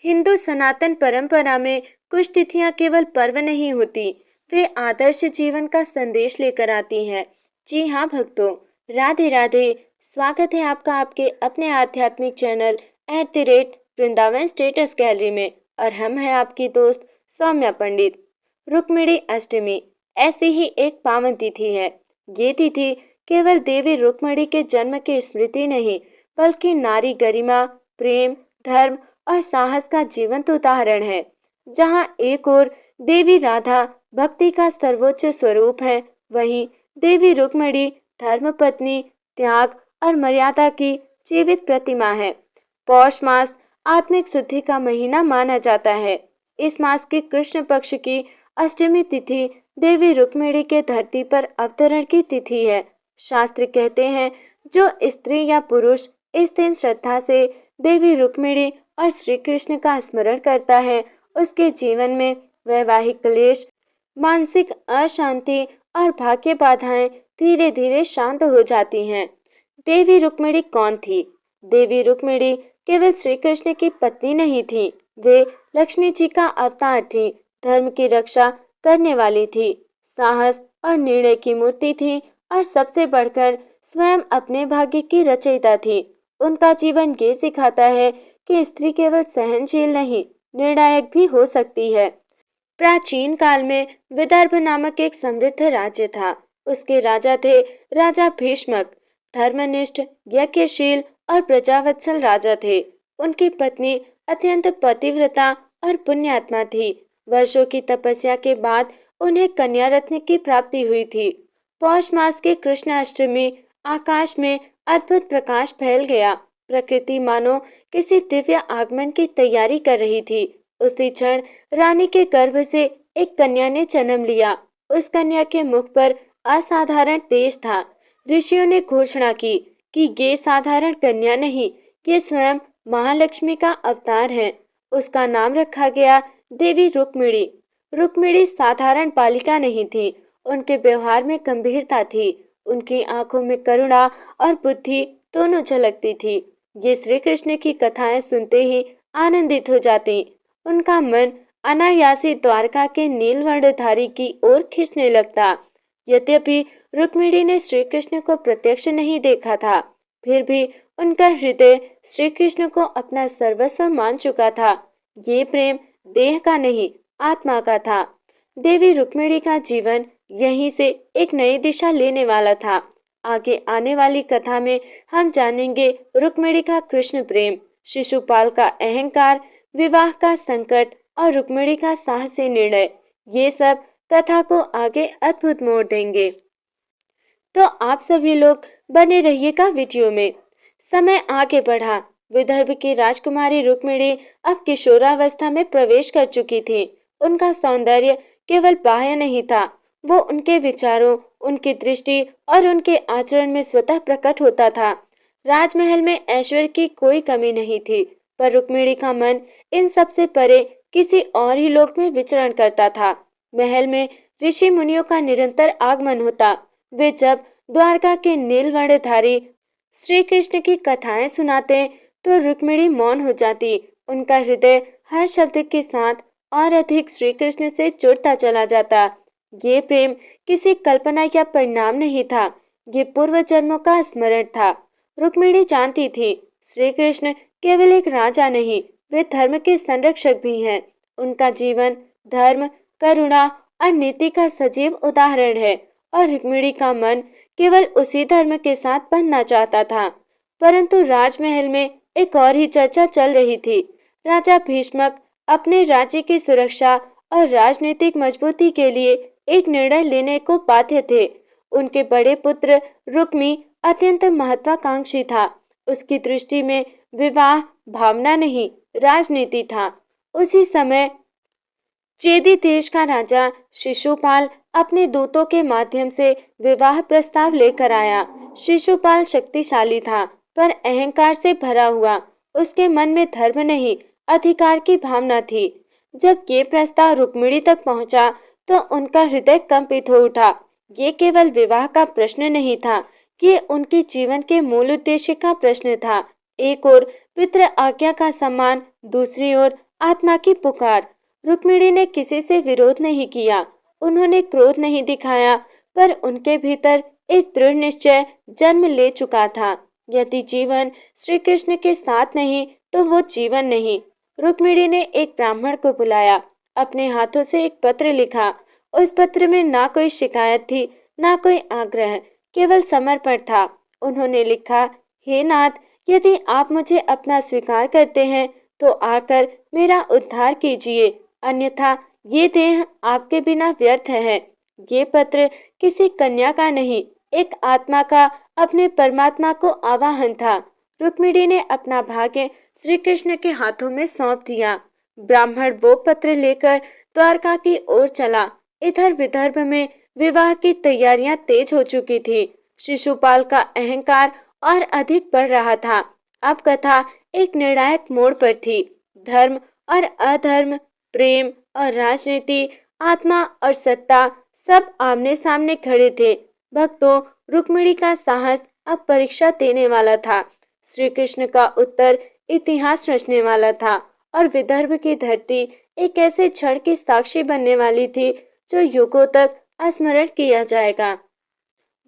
हिंदू सनातन परंपरा में कुछ तिथियां केवल पर्व नहीं होती, वे आदर्श जीवन का संदेश लेकर आती हैं। जी हाँ भक्तों, राधे राधे। स्वागत है आपका आपके अपने आध्यात्मिक चैनल @वृंदावन स्टेटस गैलरी में। और हम हैं आपकी दोस्त सौम्या पंडित। रुक्मिणी अष्टमी ऐसी ही एक पावन तिथि है। ये तिथि केवल देवी रुक्मिणी के जन्म की स्मृति नहीं, बल्कि नारी गरिमा, प्रेम, धर्म और साहस का जीवंत उदाहरण है। जहाँ एक ओर देवी राधा भक्ति का सर्वोच्च स्वरूप है, वहीं देवी रुक्मिणी धर्मपत्नी, त्याग और मर्यादा की जीवित प्रतिमा है। पौष मास आत्मिक शुद्धि का महीना माना जाता है। इस मास की कृष्ण पक्ष की अष्टमी तिथि देवी रुक्मिणी के धरती पर अवतरण की तिथि है। शास्त्र कहते हैं, जो स्त्री या पुरुष इस दिन श्रद्धा से देवी रुक्मिणी और श्री कृष्ण का स्मरण करता है, उसके जीवन में वैवाहिक क्लेश, मानसिक अशांति और भाग्य बाधाएं धीरे धीरे शांत हो जाती हैं। देवी रुक्मिणी कौन थी? देवी रुक्मिणी केवल श्री कृष्ण की पत्नी नहीं थी, वे लक्ष्मी जी का अवतार थी, धर्म की रक्षा करने वाली थी, साहस और निर्णय की मूर्ति थी और सबसे बढ़कर स्वयं अपने भाग्य की रचयिता थी। उनका जीवन ये सिखाता है कि स्त्री केवल सहनशील नहीं, निर्णायक भी हो सकती है। प्राचीन काल में विदर्भ नामक एक समृद्ध राज्य था। उसके राजा थे राजा भीष्मक। धर्मनिष्ठ, यज्ञशील और प्रजावत्सल राजा थे। उनकी पत्नी अत्यंत पतिव्रता और पुण्यात्मा थी। वर्षों की तपस्या के बाद उन्हें कन्या रत्न की प्राप्ति हुई थी। पौष मास की कृष्ण अष्टमी आकाश में अद्भुत प्रकाश फैल गया। प्रकृति मानो किसी दिव्य आगमन की तैयारी कर रही थी। उसी क्षण रानी के गर्भ से एक कन्या ने जन्म लिया। उस कन्या के मुख पर असाधारण तेज था। ऋषियों ने घोषणा की कि ये साधारण कन्या नहीं, ये स्वयं महालक्ष्मी का अवतार है। उसका नाम रखा गया देवी रुक्मिणी। रुक्मिणी साधारण बालिका नहीं थी, उनके व्यवहार में गंभीरता थी। उनकी आंखों में करुणा और बुद्धि दोनों झलकती थी। ये श्री कृष्ण की कथाएं सुनते ही आनंदित हो जाती। उनका मन अनायासी द्वारका के नीलवर्णधारी की ओर खींचने लगता। यद्यपि रुक्मिणी ने श्री कृष्ण को प्रत्यक्ष नहीं देखा था, फिर भी उनका हृदय श्री कृष्ण को अपना सर्वस्व मान चुका था। ये प्रेम देह का नहीं, आत्मा का था। देवी रुक्मिणी का जीवन यहीं से एक नई दिशा लेने वाला था। आगे आने वाली कथा में हम जानेंगे रुक्मिणी का कृष्ण प्रेम, शिशुपाल का अहंकार, विवाह का संकट और रुक्मिणी का साहसी निर्णय। ये सब कथा को आगे अद्भुत मोड़ देंगे। तो आप सभी लोग बने रहिएगा वीडियो में। समय आगे बढ़ा। विदर्भ की राजकुमारी रुक्मिणी अब किशोरावस्था में प्रवेश कर चुकी थी। उनका सौंदर्य केवल बाह्य नहीं था, वो उनके विचारों, उनकी दृष्टि और उनके आचरण में स्वतः प्रकट होता था। राजमहल में ऐश्वर्य की कोई कमी नहीं थी, पर रुक्मिणी का मन इन सब से परे किसी और ही लोक में विचरण करता था। महल में ऋषि मुनियों का निरंतर आगमन होता। वे जब द्वारका के नीलवर्णधारी श्री कृष्ण की कथाएं सुनाते तो रुक्मिणी मौन हो जाती। उनका हृदय हर शब्द के साथ और अधिक श्री कृष्ण से जुड़ता चला जाता। ये प्रेम किसी कल्पना या परिणाम नहीं था, ये पूर्व जन्मों का स्मरण था। रुक्मिणी जानती थी, श्री कृष्ण केवल एक राजा नहीं, वे धर्म के संरक्षक भी हैं। उनका जीवन धर्म, करुणा और नीति का सजीव उदाहरण है और रुक्मिणी का मन केवल उसी धर्म के साथ बनना चाहता था। परंतु राजमहल में एक और ही चर्चा चल रही थी। राजा भीष्मक अपने राज्य की सुरक्षा और राजनीतिक मजबूती के लिए एक निर्णय लेने को बाध्य थे। उनके बड़े पुत्र रुक्मी अत्यंत महत्वाकांक्षी था। उसकी दृष्टि में विवाह भावना नहीं, राजनीति था। उसी समय चेदी देश का राजा शिशुपाल अपने दूतों के माध्यम से विवाह प्रस्ताव लेकर आया। शिशुपाल शक्तिशाली था, पर अहंकार से भरा हुआ। उसके मन में धर्म नहीं, अधिकार की भावना थी। जब ये प्रस्ताव रुक्मिणी तक पहुंचा तो उनका हृदय कंपित हो उठा। ये केवल विवाह का प्रश्न नहीं था, ये उनके जीवन के मूल उद्देश्य का प्रश्न था। एक ओर पितृ आज्ञा का सम्मान, दूसरी ओर आत्मा की पुकार। रुक्मिणी ने किसी से विरोध नहीं किया, उन्होंने क्रोध नहीं दिखाया, पर उनके भीतर एक दृढ़ निश्चय जन्म ले चुका था। यदि जीवन श्री कृष्ण के साथ नहीं तो वो जीवन नहीं। रुक्मिणी ने एक ब्राह्मण को बुलाया, अपने हाथों से एक पत्र लिखा। उस पत्र में ना कोई शिकायत थी, ना कोई आग्रह, केवल समर्पण था। उन्होंने लिखा, हे नाथ, यदि आप मुझे अपना स्वीकार करते हैं तो आकर मेरा उद्धार कीजिए, अन्यथा ये देह आपके बिना व्यर्थ है। ये पत्र किसी कन्या का नहीं, एक आत्मा का अपने परमात्मा को आवाहन था। रुक्मिणी ने अपना भाग्य श्री कृष्ण के हाथों में सौंप दिया। ब्राह्मण वो पत्र लेकर द्वारका की ओर चला। इधर विदर्भ में विवाह की तैयारियां तेज हो चुकी थी। शिशुपाल का अहंकार और अधिक बढ़ रहा था। अब कथा एक निर्णायक मोड़ पर थी। धर्म और अधर्म, प्रेम और राजनीति, आत्मा और सत्ता, सब आमने सामने खड़े थे। भक्तों, रुक्मिणी का साहस अब परीक्षा देने वाला था। श्री कृष्ण का उत्तर इतिहास रचने वाला था और विदर्भ की धरती एक ऐसे क्षण की साक्षी बनने वाली थी जो युगों तक स्मरण किया जाएगा।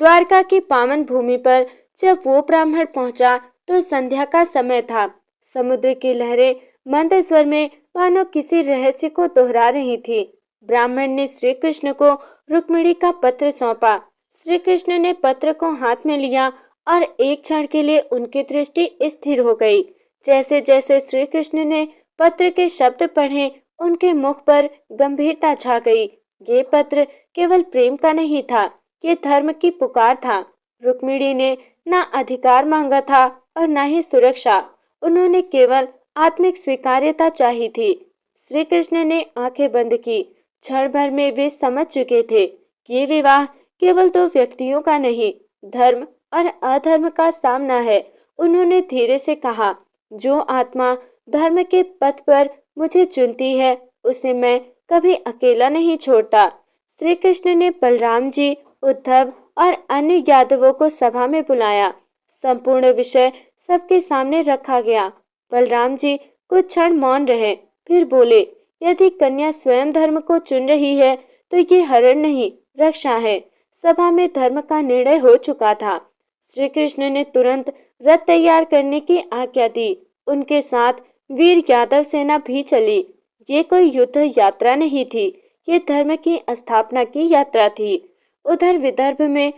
द्वारका की पावन भूमि पर जब वो ब्राह्मण पहुंचा तो संध्या का समय था। समुद्र की लहरें मंद स्वर में मानो किसी रहस्य को दोहरा रही थी। ब्राह्मण ने श्री कृष्ण को रुक्मिणी का पत्र सौंपा। श्री कृष्ण ने पत्र को हाथ में लिया और एक क्षण के लिए उनकी दृष्टि स्थिर हो गई। जैसे जैसे श्री कृष्ण ने पत्र के शब्द पढ़े, उनके मुख पर गंभीरता छा गई। ये पत्र केवल प्रेम का नहीं था, ये धर्म की पुकार था। रुक्मिणी ने ना अधिकार मांगा था और ना ही सुरक्षा, उन्होंने केवल आत्मिक स्वीकार्यता चाही थी। श्री कृष्ण ने आंखें बंद की। क्षण भर में वे समझ चुके थे, ये विवाह केवल दो व्यक्तियों का नहीं, धर्म और अधर्म का सामना है। उन्होंने धीरे से कहा, जो आत्मा धर्म के पथ पर मुझे चुनती है, उसे मैं कभी अकेला नहीं छोड़ता। श्री कृष्ण ने बलराम जी, उद्धव और अन्य यादवों को सभा में बुलाया। संपूर्ण विषय सबके सामने रखा गया। बलराम जी कुछ क्षण मौन रहे, फिर बोले, यदि कन्या स्वयं धर्म को चुन रही है तो ये हरण नहीं, रक्षा है। सभा में धर्म का निर्णय हो चुका था। श्री कृष्ण ने तुरंत रथ तैयार करने की आज्ञा दी। उनके साथ वीर यादव सेना भी चली। ये कोई युद्ध यात्रा नहीं थी, ये धर्म की स्थापना की यात्रा थी। उधर विदर्भ में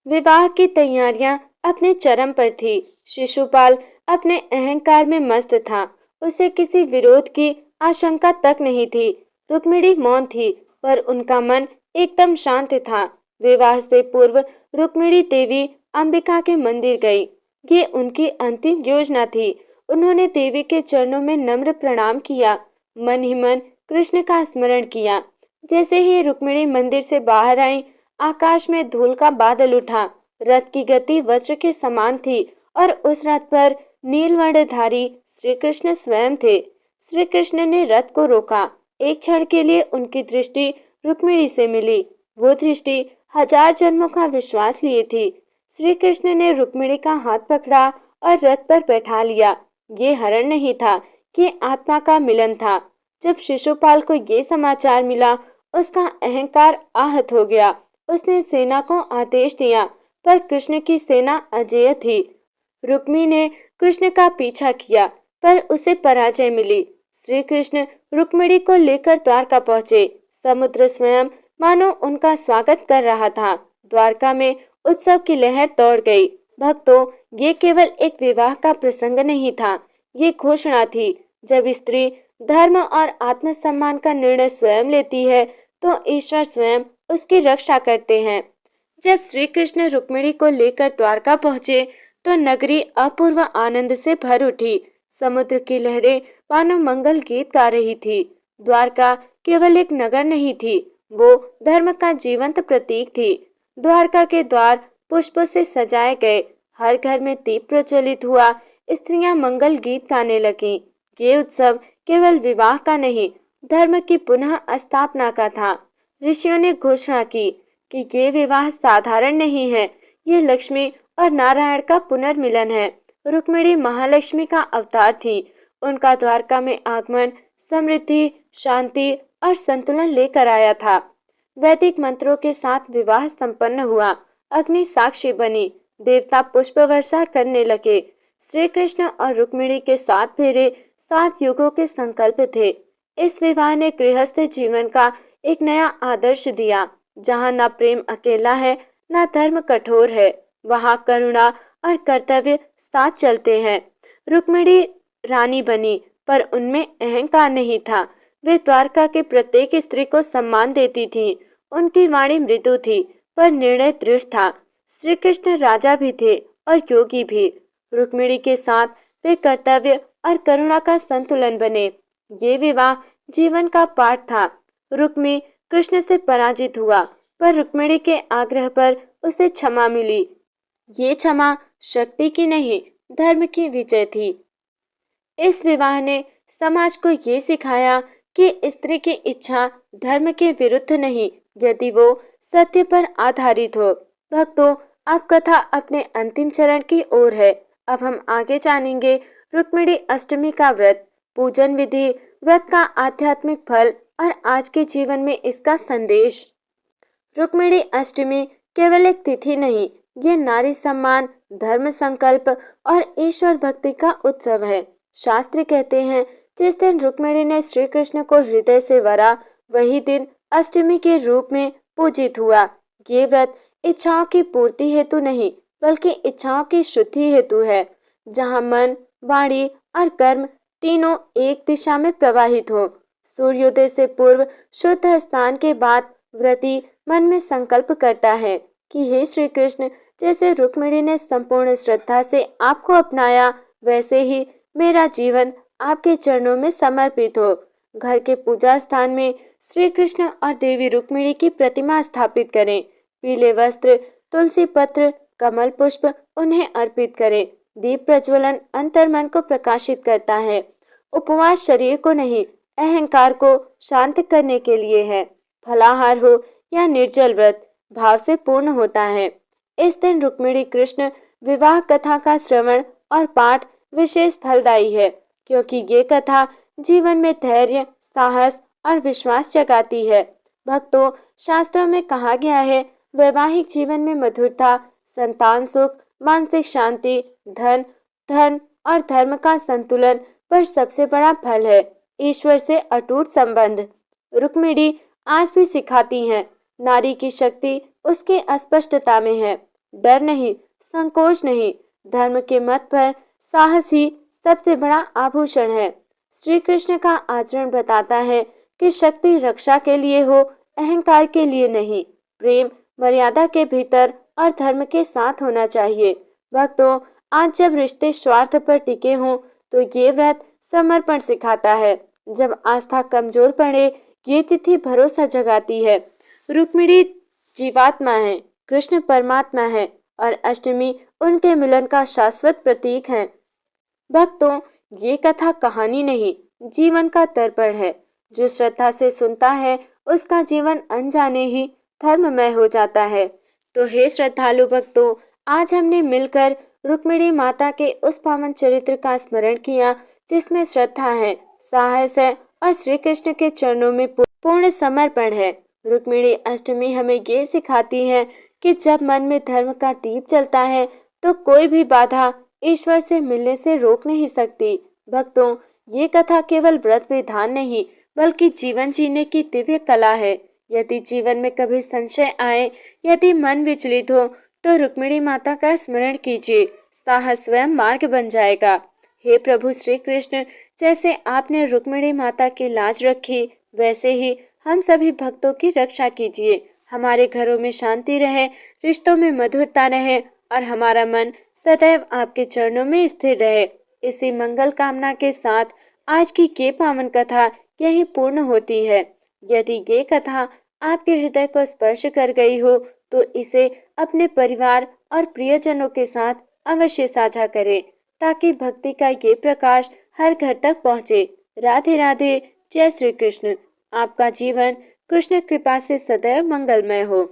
विवाह की तैयारियां अपने चरम पर थी। शिशुपाल अपने अहंकार में मस्त था, उसे किसी विरोध की आशंका तक नहीं थी। रुक्मिणी मौन थी, पर उनका मन एकदम शांत था। विवाह से पूर्व रुक्मिणी देवी अंबिका के मंदिर गई। ये उनकी अंतिम योजना थी। उन्होंने देवी के चरणों में नम्र प्रणाम किया, मन ही मन कृष्ण का स्मरण किया। जैसे ही रुक्मिणी मंदिर से बाहर आई, आकाश में धूल का बादल उठा। रथ की गति वज्र के समान थी और उस रथ पर नीलवर्णधारी श्री कृष्ण स्वयं थे। श्री कृष्ण ने रथ को रोका। एक क्षण के लिए उनकी दृष्टि रुक्मिणी से मिली। वो दृष्टि 1000 जन्मों का विश्वास लिए थी। श्री कृष्ण ने रुक्मिणी का हाथ पकड़ा और रथ पर बैठा लिया। ये हरण नहीं था, ये आत्मा का मिलन था। जब शिशुपाल को ये समाचार मिला, उसका अहंकार आहत हो गया। उसने सेना को आदेश दिया, पर कृष्ण की सेना अजेय थी। रुक्मी ने कृष्ण का पीछा किया, पर उसे पराजय मिली। श्री कृष्ण रुक्मिणी को लेकर द्वारका पहुंचे। समुद्र स्वयं मानो उनका स्वागत कर रहा था। द्वारका में उत्सव की लहर दौड़ गई। भक्तों, ये केवल एक विवाह का प्रसंग नहीं था, ये घोषणा थी। जब स्त्री धर्म और आत्मसम्मान का निर्णय स्वयं लेती है तो ईश्वर स्वयं उसकी रक्षा करते हैं। जब श्री कृष्ण रुक्मिणी को लेकर द्वारका पहुंचे तो नगरी अपूर्व आनंद से भर उठी। समुद्र की लहरें मानो मंगल गीत गा रही थी। द्वारका केवल एक नगर नहीं थी, वो धर्म का जीवंत प्रतीक थी। द्वारका के द्वार पुष्पों से सजाए गए, हर घर में दीप प्रज्वलित हुआ, स्त्रियां मंगल गीत गाने लगीं। ये उत्सव केवल विवाह का नहीं, धर्म की पुनः स्थापना का था। ऋषियों ने घोषणा की कि ये विवाह साधारण नहीं है, ये लक्ष्मी और नारायण का पुनर्मिलन है। रुक्मिणी महालक्ष्मी का अवतार थी। उनका द्वारका में आगमन समृद्धि, शांति और संतुलन लेकर आया था। वैदिक मंत्रों के साथ विवाह संपन्न हुआ। अग्नि साक्षी बनी, देवता पुष्प वर्षा करने लगे। श्री कृष्ण और रुक्मिणी के 7 फेरे 7 युगों के संकल्प थे। इस विवाह ने गृहस्थ जीवन का एक नया आदर्श दिया, जहाँ न प्रेम अकेला है, न धर्म कठोर है, वहाँ करुणा और कर्तव्य साथ चलते हैं। रुक्मिणी रानी बनी, पर उनमें अहंकार नहीं था। वे द्वारका के प्रत्येक स्त्री को सम्मान देती थी। उनकी वाणी मृदु थी, पर निर्णय दृढ़ था। श्री कृष्ण राजा भी थे और योगी भी। रुक्मिणी के साथ वे कर्तव्य और करुणा का संतुलन बने। ये विवाह जीवन का पाठ था। रुक्मी कृष्ण से पराजित हुआ, पर रुक्मिणी के आग्रह पर उसे क्षमा मिली। ये क्षमा शक्ति की नहीं, धर्म की विजय थी। इस विवाह ने समाज को ये सिखाया कि स्त्री की इच्छा धर्म के विरुद्ध नहीं, यदि वो सत्य पर आधारित हो। भक्तों, अब कथा अपने अंतिम चरण की ओर है। अब हम आगे जानेंगे रुक्मिणी अष्टमी का व्रत, पूजन विधि, व्रत का आध्यात्मिक फल और आज के जीवन में इसका संदेश। रुक्मिणी अष्टमी केवल एक तिथि नहीं, ये नारी सम्मान, धर्म संकल्प और ईश्वर भक्ति का उत्सव है। शास्त्र कहते हैं, जिस दिन रुक्मिणी ने श्री कृष्ण को हृदय से वरा, वही दिन अष्टमी के रूप में पूजित हुआ। ये व्रत इच्छाओं की पूर्ति हेतु नहीं, बल्कि इच्छाओं की शुद्धि हेतु है, जहाँ मन, वाणी और कर्म तीनों एक दिशा में प्रवाहित हो। सूर्योदय से पूर्व शुद्ध स्नान के बाद व्रती मन में संकल्प करता है कि हे श्री कृष्ण, जैसे रुक्मिणी ने संपूर्ण श्रद्धा से आपको अपनाया, वैसे ही मेरा जीवन आपके चरणों में समर्पित हो। घर के पूजा स्थान में श्री कृष्ण और देवी रुक्मिणी की प्रतिमा स्थापित करें। पीले वस्त्र, तुलसी पत्र, कमल पुष्प उन्हें अर्पित करें। दीप प्रज्वलन अंतर्मन को प्रकाशित करता है। उपवास शरीर को नहीं, अहंकार को शांत करने के लिए है। फलाहार हो या निर्जल व्रत, भाव से पूर्ण होता है। इस दिन रुक्मिणी कृष्ण विवाह कथा का श्रवण और पाठ विशेष फलदायी है, क्योंकि ये कथा जीवन में धैर्य, साहस और विश्वास जगाती है। भक्तों, शास्त्रों में कहा गया है, वैवाहिक जीवन में मधुरता, संतान सुख, मानसिक शांति, धन और धर्म का संतुलन पर सबसे बड़ा फल है ईश्वर से अटूट संबंध। रुक्मिणी आज भी सिखाती हैं, नारी की शक्ति उसकी अस्पष्टता में है। डर नहीं, संकोच नहीं, धर्म के मत पर साहस ही सबसे बड़ा आभूषण है। श्री कृष्ण का आचरण बताता है कि शक्ति रक्षा के लिए हो, अहंकार के लिए नहीं। प्रेम मर्यादा के भीतर और धर्म के साथ होना चाहिए। भक्तों, आज जब रिश्ते स्वार्थ पर टिके हों, तो ये व्रत समर्पण सिखाता है। जब आस्था कमजोर पड़े, ये तिथि भरोसा जगाती है। रुक्मिणी जीवात्मा है, कृष्ण परमात्मा है और अष्टमी उनके मिलन का शाश्वत प्रतीक है। भक्तों, ये कथा कहानी नहीं, जीवन का दर्पण है। जो श्रद्धा से सुनता है, उसका जीवन अनजाने ही धर्ममय हो जाता है। तो हे श्रद्धालु भक्तों, आज हमने मिलकर रुक्मिणी माता के उस पावन चरित्र का स्मरण किया, जिसमें श्रद्धा है, साहस है और श्री कृष्ण के चरणों में पूर्ण समर्पण है। रुक्मिणी अष्टमी हमें ये सिखाती है कि जब मन में धर्म का दीप जलता है, तो कोई भी बाधा ईश्वर से मिलने से रोक नहीं सकती। भक्तों, ये कथा केवल व्रत विधान नहीं, बल्कि जीवन जीने की दिव्य कला है। यदि जीवन में कभी संशय आए, यदि मन विचलित हो, तो रुक्मिणी माता का स्मरण कीजिए, साहस स्वयं मार्ग बन जाएगा। हे प्रभु श्री कृष्ण, जैसे आपने रुक्मिणी माता की लाज रखी, वैसे ही हम सभी भक्तों की रक्षा कीजिए। हमारे घरों में शांति रहे, रिश्तों में मधुरता रहे और हमारा मन सदैव आपके चरणों में स्थिर रहे। इसी मंगल कामना के साथ आज की ये पावन कथा यही पूर्ण होती है। यदि ये कथा आपके हृदय को स्पर्श कर गई हो, तो इसे अपने परिवार और प्रियजनों के साथ अवश्य साझा करें, ताकि भक्ति का ये प्रकाश हर घर तक पहुँचे। राधे राधे, जय श्री कृष्ण। आपका जीवन कृष्ण कृपा से सदैव मंगलमय हो।